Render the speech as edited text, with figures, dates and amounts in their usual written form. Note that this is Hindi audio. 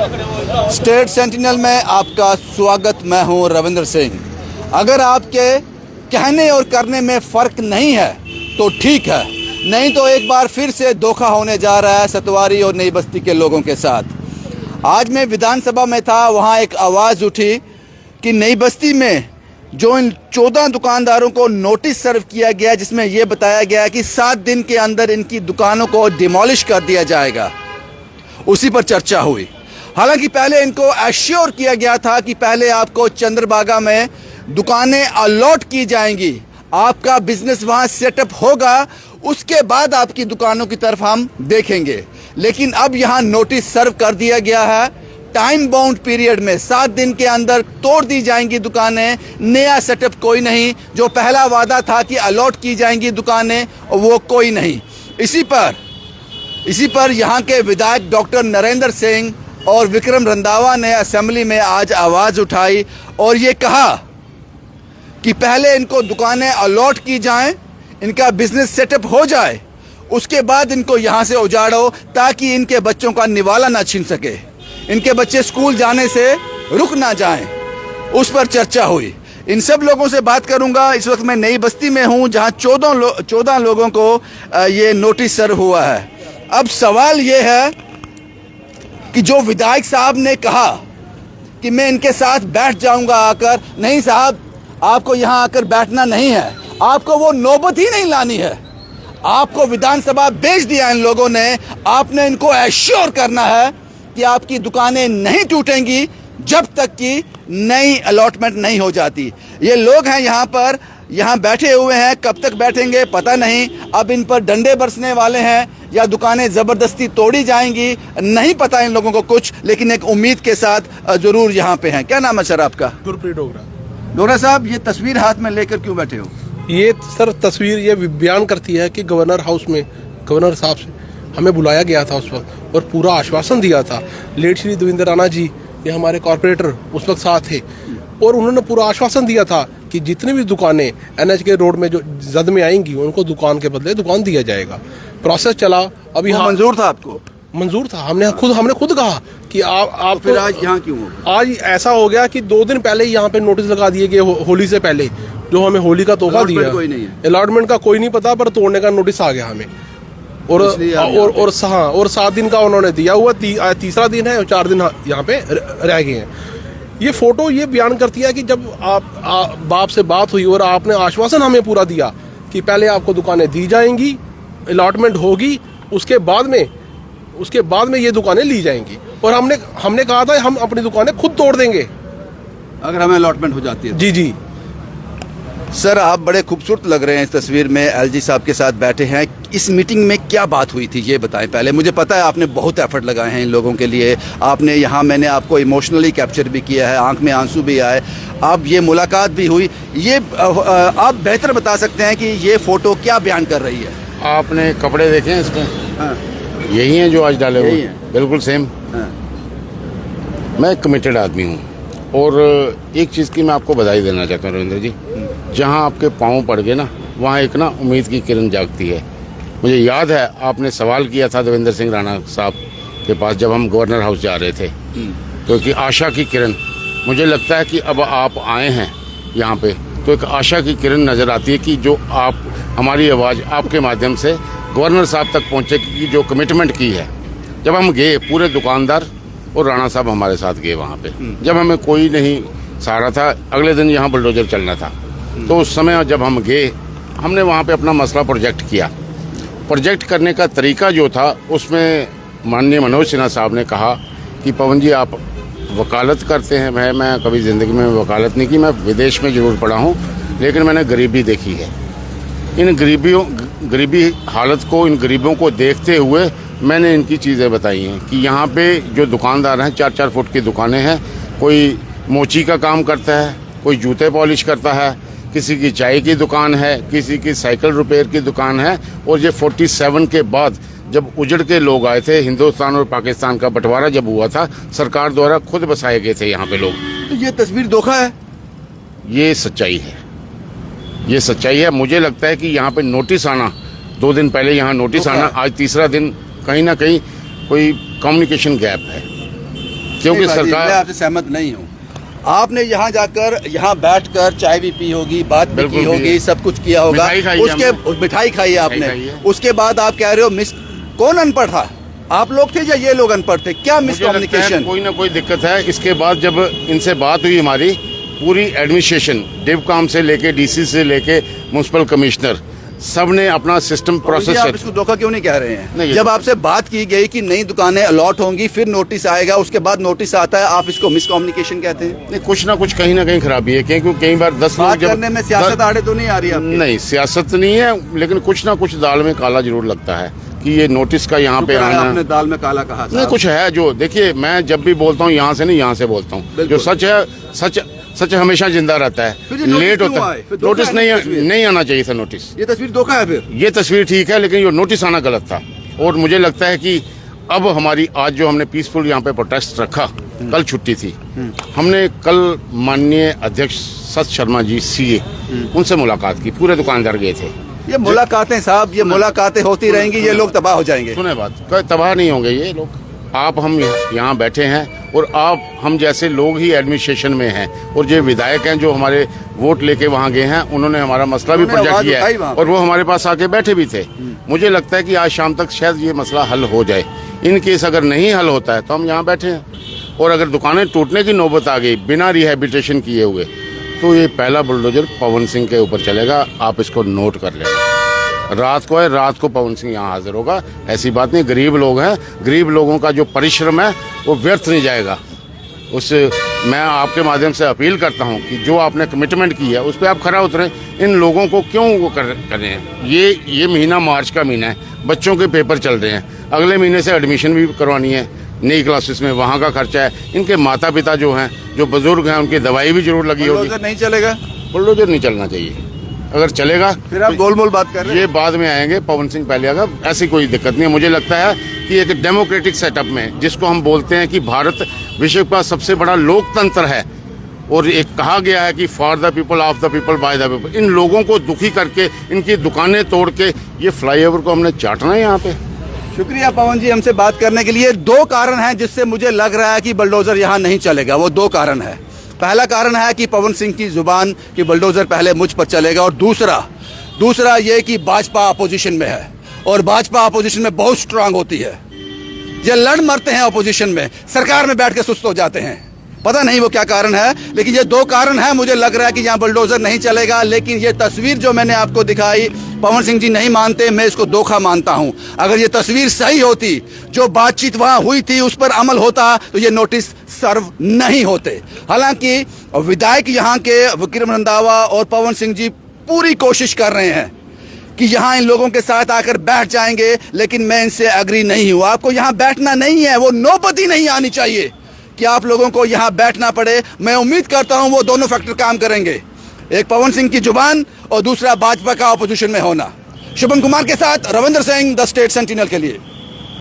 स्टेट सेंटिनल में आपका स्वागत। मैं हूं रविंद्र सिंह। अगर आपके कहने और करने में फ़र्क नहीं है तो ठीक है, नहीं तो एक बार फिर से धोखा होने जा रहा है सतवारी और नई बस्ती के लोगों के साथ। आज मैं विधानसभा में था, वहां एक आवाज़ उठी कि नई बस्ती में जो इन 14 दुकानदारों को नोटिस सर्व किया गया, जिसमें यह बताया गया कि 7 दिन के अंदर इनकी दुकानों को डिमोलिश कर दिया जाएगा, उसी पर चर्चा हुई। हालांकि पहले इनको एश्योर किया गया था कि पहले आपको चंद्रभागा में दुकानें अलॉट की जाएंगी, आपका बिजनेस वहां सेटअप होगा, उसके बाद आपकी दुकानों की तरफ हम देखेंगे। लेकिन अब यहां नोटिस सर्व कर दिया गया है, टाइम बाउंड पीरियड में 7 दिन के अंदर तोड़ दी जाएंगी दुकानें, नया सेटअप कोई नहीं। जो पहला वादा था कि अलॉट की जाएंगी दुकानें, वो कोई नहीं। इसी पर यहाँ के विधायक डॉक्टर नरेंद्र सिंह और विक्रम रंधावा ने असेंबली में आज आवाज़ उठाई और ये कहा कि पहले इनको दुकानें अलॉट की जाएं, इनका बिजनेस सेटअप हो जाए, उसके बाद इनको यहाँ से उजाड़ो ताकि इनके बच्चों का निवाला ना छीन सके, इनके बच्चे स्कूल जाने से रुक ना जाएं। उस पर चर्चा हुई। इन सब लोगों से बात करूंगा। इस वक्त मैं नई बस्ती में हूं, जहां 14 लोगों को ये नोटिस सर्व हुआ है। अब सवाल ये है कि जो विधायक साहब ने कहा कि मैं इनके साथ बैठ जाऊंगा आकर, नहीं साहब, आपको यहाँ आकर बैठना नहीं है, आपको वो नौबत ही नहीं लानी है। आपको विधानसभा भेज दिया इन लोगों ने, आपने इनको एश्योर करना है कि आपकी दुकानें नहीं टूटेंगी जब तक कि नई अलॉटमेंट नहीं हो जाती। ये लोग हैं यहाँ बैठे हुए हैं, कब तक बैठेंगे पता नहीं। अब इन पर डंडे बरसने वाले हैं या दुकानें ज़बरदस्ती तोड़ी जाएंगी, नहीं पता इन लोगों को कुछ, लेकिन एक उम्मीद के साथ ज़रूर यहाँ पे हैं। क्या नाम है सर आपका? गुरप्रीत डोगरा। डोगरा साहब, ये तस्वीर हाथ में लेकर क्यों बैठे हो? ये सर तस्वीर ये बयान करती है कि गवर्नर हाउस में गवर्नर साहब से हमें बुलाया गया था उस वक्त और पूरा आश्वासन दिया था। लेट श्री देवेंद्र राणा जी, ये हमारे कॉरपोरेटर उस वक्त साथ थे, और उन्होंने पूरा आश्वासन दिया था कि जितनी भी दुकानें NH के रोड में जो जद में आएंगी उनको दुकान के बदले दुकान दिया जाएगा। प्रोसेस चला। अभी मंजूर था आपको? मंजूर था। हमने खुद कहा कि आप फिर आज यहाँ क्यों हो? आज ऐसा हो गया कि 2 दिन पहले यहाँ पे नोटिस लगा दिए गए, होली से पहले, जो हमें होली का तोहफा दिया। कोई नहीं है अलॉटमेंट का, कोई नहीं पता, पर तोड़ने का नोटिस आ गया हमें। और 7 दिन का उन्होंने दिया हुआ, तीसरा दिन है और 4 दिन यहाँ पे रह गए हैं। ये फोटो ये बयान करती है कि जब आप बाप से बात हुई और आपने आश्वासन हमें पूरा दिया कि पहले आपको दुकानें दी जाएंगी, अलॉटमेंट होगी, उसके बाद में ये दुकानें ली जाएंगी, और हमने कहा था हम अपनी दुकानें खुद तोड़ देंगे अगर हमें अलॉटमेंट हो जाती है। जी। सर, आप बड़े खूबसूरत लग रहे हैं इस तस्वीर में, LG साहब के साथ बैठे हैं। इस मीटिंग में क्या बात हुई थी ये बताएं पहले। मुझे पता है आपने बहुत एफर्ट लगाए हैं इन लोगों के लिए, आपने यहाँ, मैंने आपको इमोशनली कैप्चर भी किया है, आंख में आंसू भी आए, अब ये मुलाकात भी हुई। ये आप बेहतर बता सकते हैं कि ये फ़ोटो क्या बयान कर रही है? आपने कपड़े देखे हैं इसमें? हाँ। यही हैं जो आज डाले हुए हैं, बिल्कुल सेम। हाँ। मैं कमिटेड आदमी हूँ, और एक चीज़ की मैं आपको बधाई देना चाहता हूँ रविंद्र जी। जहाँ आपके पाँव पड़ गए ना, वहाँ एक ना उम्मीद की किरण जागती है। मुझे याद है आपने सवाल किया था देवेंद्र सिंह राणा साहब के पास जब हम गवर्नर हाउस जा रहे थे, तो कि आशा की किरण, मुझे लगता है कि अब आप आए हैं यहाँ पे तो एक आशा की किरण नज़र आती है कि जो आप, हमारी आवाज़ आपके माध्यम से गवर्नर साहब तक पहुँचे कि जो कमिटमेंट की है। जब हम गए, पूरे दुकानदार और राणा साहब हमारे साथ गए वहाँ पे, जब हमें कोई नहीं सहारा था, अगले दिन यहाँ बुलडोजर चलना था, तो उस समय जब हम गए, हमने वहाँ पे अपना मसला प्रोजेक्ट किया। प्रोजेक्ट करने का तरीका जो था, उसमें माननीय मनोज सिन्हा साहब ने कहा कि पवन जी आप वकालत करते हैं। मैं कभी ज़िंदगी में वकालत नहीं की, मैं विदेश में ज़रूर पढ़ा हूँ, लेकिन मैंने गरीबी देखी है। इन गरीबी हालत को, इन गरीबों को देखते हुए मैंने इनकी चीज़ें बताई हैं कि यहाँ पे जो दुकानदार हैं, 4-4 फुट की दुकानें हैं, कोई मोची का काम करता है, कोई जूते पॉलिश करता है, किसी की चाय की दुकान है, किसी की साइकिल रिपेयर की दुकान है। और ये 47 के बाद जब उजड़ के लोग आए थे, हिंदुस्तान और पाकिस्तान का बंटवारा जब हुआ था, सरकार द्वारा खुद बसाए गए थे यहाँ पे लोग। तो ये तस्वीर धोखा है? ये सच्चाई है, ये सच्चाई है। मुझे लगता है कि यहाँ पे नोटिस आना, 2 दिन पहले यहाँ नोटिस आना, आज तीसरा दिन, कहीं ना कहीं कोई कम्युनिकेशन गैप है। क्योंकि नहीं बाजी, मैं सरकार आपसे सहमत नहीं हूँ। आपने यहाँ जाकर यहाँ बैठकर चाय भी पी होगी, बात भी बिल्कुल की की होगी, है। सब कुछ किया होगा, मिठाई खाई है उसके हमने। मिठाई खाई है मिठाई खाई आपने, है। उसके बाद आप कह रहे हो मिस, कौन अनपढ़ था? आप लोग थे या ये लोग अनपढ़ थे? क्या मुझे लगता है मिसकम्युनिकेशन? कोई ना कोई दिक्कत है। इसके बाद जब इनसे बात हुई हमारी, पूरी एडमिनिस्ट्रेशन डिवकाम से लेके डीसी से लेके म्युनिसिपल कमिश्नर सब ने अपना सिस्टम प्रोसेस आप इसको धोखा क्यों नहीं कह रहे हैं? नहीं, जब आपसे बात की गई कि नई दुकानें अलॉट होंगी, फिर नोटिस आएगा, उसके बाद नोटिस आता है, आप इसको मिसकम्युनिकेशन कहते हैं? नहीं, कुछ ना कुछ कहीं ना कहीं खराबी है, क्योंकि कई बार 10 लोग बात जब करने में सियासत आड़े तो नहीं आ रही आपकी? नहीं, सियासत नहीं है, लेकिन कुछ ना कुछ दाल में काला जरूर लगता है कि ये नोटिस का यहाँ पे शुक्र है आना। आपने दाल में काला कहा नहीं, साहब। कुछ है जो, देखिए मैं जब भी बोलता हूँ यहाँ से नहीं, यहाँ से बोलता हूँ, बिल्कुल। जो सच है, सच सच हमेशा जिंदा रहता फिर ये है, नोटिस लेट क्यों होता आए? है। फिर धोखा नोटिस है नहीं ना तस्वीर? नहीं आना चाहिए था नोटिस। ये तस्वीर धोखा है फिर? ये तस्वीर ठीक है, लेकिन ये नोटिस आना गलत था। और मुझे लगता है कि अब हमारी आज जो हमने पीसफुल यहाँ पे प्रोटेस्ट रखा, कल छुट्टी थी, हमने कल माननीय अध्यक्ष सत शर्मा जी सीए उनसे मुलाकात की, पूरे दुकानदार गए थे। ये मुलाकातें साहब, ये मुलाकातें होती रहेंगी, ये लोग तबाह हो जाएंगे। सुने बात, कोई तबाह नहीं होंगे ये लोग। आप हम यहाँ बैठे हैं और आप हम जैसे लोग ही एडमिनिस्ट्रेशन में हैं, और जो विधायक हैं जो हमारे वोट लेके वहाँ गए हैं, उन्होंने हमारा मसला भी उन्होंने प्रकट आवाज किया उठाई है वहाँ और वो हमारे पास आके बैठे भी थे। मुझे लगता है कि आज शाम तक शायद ये मसला हल हो जाए। इन केस अगर नहीं हल होता है तो हम यहाँ बैठे हैं। और अगर दुकानें टूटने की नौबत आ गई बिना रिहेबिलिटेशन किए हुए, तो ये पहला बुलडोजर पवन सिंह के ऊपर चलेगा। आप इसको नोट कर लें। रात को है, रात को पवन सिंह यहाँ हाजिर होगा। ऐसी बात नहीं, गरीब लोग हैं, गरीब लोगों का जो परिश्रम है वो व्यर्थ नहीं जाएगा। उस मैं आपके माध्यम से अपील करता हूँ कि जो आपने कमिटमेंट की है उस पर आप खरा उतरें। इन लोगों को क्यों वो कर रहे हैं? ये महीना मार्च का महीना है, बच्चों के पेपर चल रहे हैं, अगले महीने से एडमिशन भी करवानी है नई क्लासेस में, वहाँ का खर्चा है। इनके माता पिता जो हैं, जो बुजुर्ग हैं, उनकी दवाई भी जरूर लगी होगी। बुलडोजर नहीं चलेगा? बुलडोजर नहीं चलना चाहिए। अगर चलेगा फिर आप गोलमोल बात कर रहे हैं। ये बाद में आएंगे, पवन सिंह पहले आएगा, ऐसी कोई दिक्कत नहीं है। मुझे लगता है कि एक डेमोक्रेटिक सेटअप में, जिसको हम बोलते हैं कि भारत विश्व का सबसे बड़ा लोकतंत्र है, और एक कहा गया है कि for the people, of the people, by the people, इन लोगों को दुखी करके, इनकी दुकानें तोड़ के ये फ्लाईओवर को हमने चाटना है यहाँ पे। शुक्रिया पवन जी हमसे बात करने के लिए। दो कारण हैं जिससे मुझे लग रहा है कि बुलडोजर यहाँ नहीं चलेगा। वो दो कारण है। पहला कारण है कि पवन सिंह की जुबान कि बुलडोजर पहले मुझ पर चलेगा, और दूसरा ये कि भाजपा अपोजिशन में है, और भाजपा अपोजिशन में बहुत स्ट्रांग होती है। ये लड़ मरते हैं अपोजिशन में, सरकार में बैठ के सुस्त हो जाते हैं। पता नहीं वो क्या कारण है, लेकिन ये दो कारण है। मुझे लग रहा है कि यहाँ बुलडोजर नहीं चलेगा। लेकिन ये तस्वीर जो मैंने आपको दिखाई, पवन सिंह जी नहीं मानते, मैं इसको धोखा मानता हूँ। अगर ये तस्वीर सही होती, जो बातचीत वहाँ हुई थी उस पर अमल होता, तो ये नोटिस सर्व नहीं होते। हालांकि विधायक यहाँ के विक्रम रंधावा और पवन सिंह जी पूरी कोशिश कर रहे हैं कि यहाँ इन लोगों के साथ आकर बैठ जाएंगे, लेकिन मैं इनसे एग्री नहीं हूँ। आपको यहाँ बैठना नहीं है, वो नौबत ही नहीं आनी चाहिए कि आप लोगों को यहाँ बैठना पड़े। मैं उम्मीद करता हूँ वो दोनों फैक्टर काम करेंगे, एक पवन सिंह की जुबान और दूसरा भाजपा का अपोजिशन में होना। शुभम कुमार के साथ Ravindra Singh, the state sentinel के लिए।